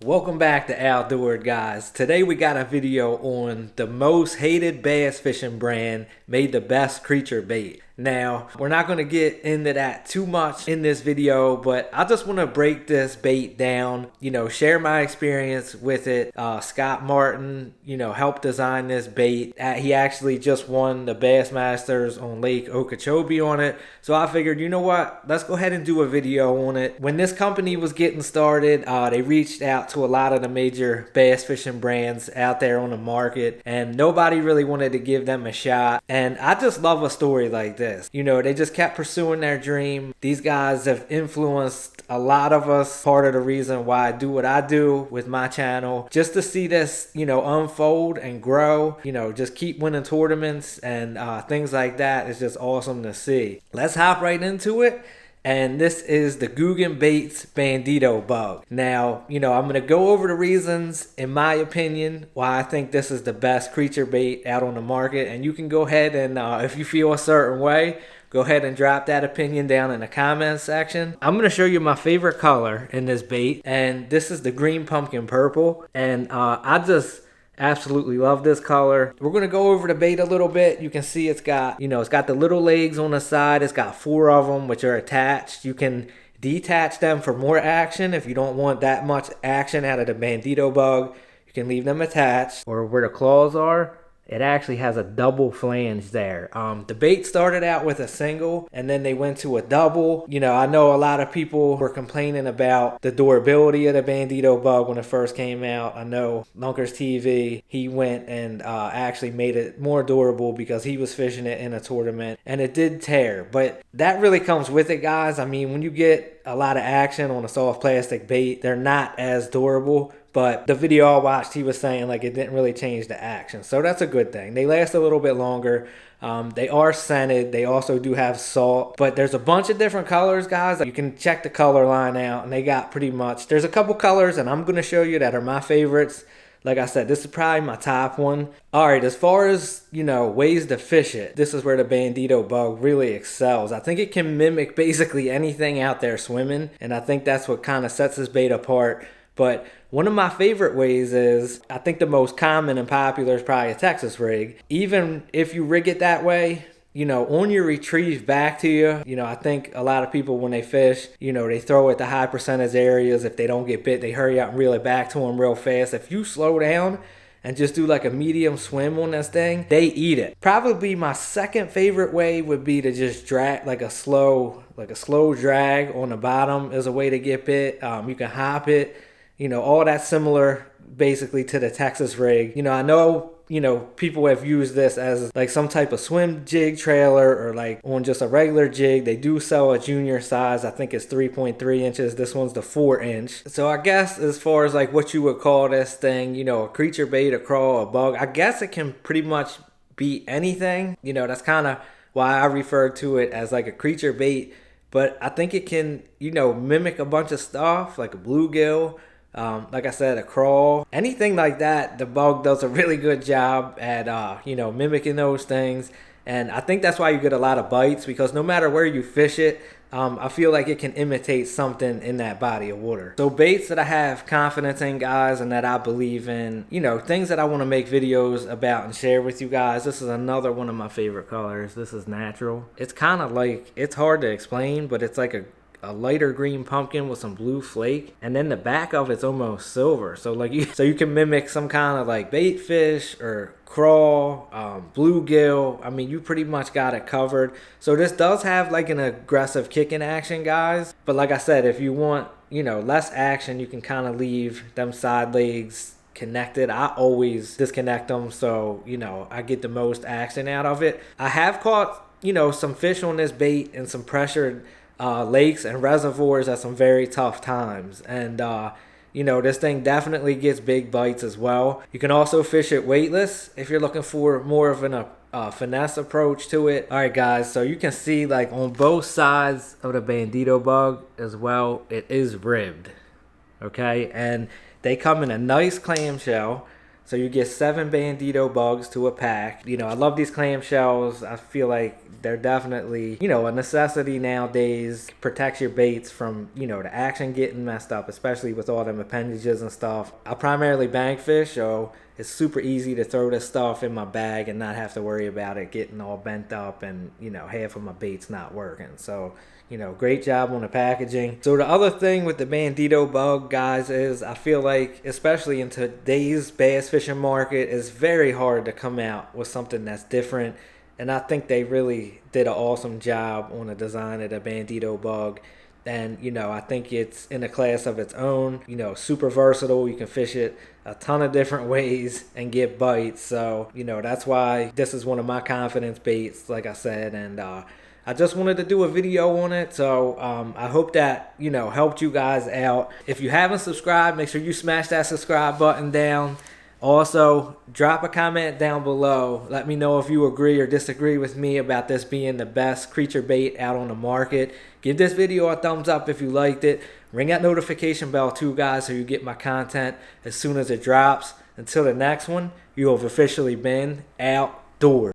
Welcome back to Outdoor Guys. Today we got a video on the most hated bass fishing brand made the best creature bait. Now, we're not going to get into that too much in this video, but I just want to break this bait down, share my experience with it. Scott Martin, helped design this bait. He actually just won the Bassmasters on Lake Okeechobee on it. So I figured, you know what? Let's go ahead and do a video on it. When this company was getting started, they reached out to a lot of the major bass fishing brands out there on the market, and nobody really wanted to give them a shot. And I just love a story like this. They just kept pursuing their dream. These guys have influenced a lot of us. Part of the reason why I do what I do with my channel, just to see this, unfold and grow, just keep winning tournaments and things like that is just awesome to see. Let's hop right into it. And this is the Googan Baits Bandito bug. Now, I'm going to go over the reasons, in my opinion, why I think this is the best creature bait out on the market. And you can go ahead and, if you feel a certain way, go ahead and drop that opinion down in the comments section. I'm going to show you my favorite color in this bait. And this is the green pumpkin purple. And I just absolutely love this color. We're going to go over the bait a little bit. You can see it's got, it's got the little legs on the side. It's got 4 of them, which are attached. You can detach them for more action. If you don't want that much action out of the bandito bug, you can leave them attached. Or where the claws are, it actually has a double flange there. The bait started out with a single and then they went to a double. I know a lot of people were complaining about the durability of the bandito bug when it first came out. I know Lunkers TV, he went and actually made it more durable because he was fishing it in a tournament and it did tear. But that really comes with it, guys. I mean, when you get a lot of action on a soft plastic bait, they're not as durable. But the video I watched, he was saying like it didn't really change the action. So that's a good thing. They last a little bit longer. They are scented. They also do have salt. But there's a bunch of different colors, guys. You can check the color line out. And they got pretty much, there's a couple colors and I'm going to show you that are my favorites. Like I said, this is probably my top one. All right, as far as, ways to fish it, this is where the bandito bug really excels. I think it can mimic basically anything out there swimming. And I think that's what kind of sets this bait apart. But one of my favorite ways is, I think the most common and popular is probably a Texas rig. Even if you rig it that way, on your retrieve back to you, I think a lot of people when they fish, they throw it to high percentage areas. If they don't get bit, they hurry out and reel it back to them real fast. If you slow down and just do like a medium swim on this thing, they eat it. Probably my second favorite way would be to just drag like a slow drag on the bottom is a way to get bit. You can hop it. All that similar basically to the Texas rig. I know, people have used this as like some type of swim jig trailer or like on just a regular jig. They do sell a junior size. I think it's 3.3 inches. This one's the 4-inch. So I guess as far as like what you would call this thing, a creature bait, a craw, a bug, I guess it can pretty much be anything. That's kind of why I refer to it as like a creature bait. But I think it can, mimic a bunch of stuff like a bluegill. Like I said, a craw, anything like that. The bug does a really good job at, mimicking those things. And I think that's why you get a lot of bites, because no matter where you fish it, I feel like it can imitate something in that body of water. So baits that I have confidence in, guys, and that I believe in, things that I want to make videos about and share with you guys. This is another one of my favorite colors. This is natural. It's kind of like, it's hard to explain, but it's like a lighter green pumpkin with some blue flake, and then the back of it's almost silver. So like you can mimic some kind of like bait fish or craw, bluegill. I mean, you pretty much got it covered. So this does have like an aggressive kicking action, guys. But like I said, if you want, less action, you can kind of leave them side legs connected. I always disconnect them so, I get the most action out of it. I have caught, some fish on this bait and some pressured lakes and reservoirs at some very tough times, and this thing definitely gets big bites as well. You can also fish it weightless if you're looking for more of an finesse approach to it. All right, guys, so you can see like on both sides of the bandito bug as well, it is ribbed. Okay, and they come in a nice clamshell. So you get 7 bandito bugs to a pack. You know, I love these clamshells. I feel like they're definitely, you know, a necessity nowadays. Protects your baits from, you know, the action getting messed up, especially with all them appendages and stuff. I primarily bank fish, so it's super easy to throw this stuff in my bag and not have to worry about it getting all bent up and, you know, half of my bait's not working. So, you know, great job on the packaging. So the other thing with the bandito bug, guys, is I feel like, especially in today's bass fishing market, it's very hard to come out with something that's different. And I think they really did an awesome job on the design of the bandito bug. And, you know, I think it's in a class of its own, you know, super versatile. You can fish it a ton of different ways and get bites. So, you know, that's why this is one of my confidence baits, like I said. And I just wanted to do a video on it. So I hope that, you know, helped you guys out. If you haven't subscribed, make sure you smash that subscribe button down. Also, drop a comment down below. Let me know if you agree or disagree with me about this being the best creature bait out on the market. Give this video a thumbs up if you liked it. Ring that notification bell too, guys, so you get my content as soon as it drops. Until the next one, you have officially been outdoors.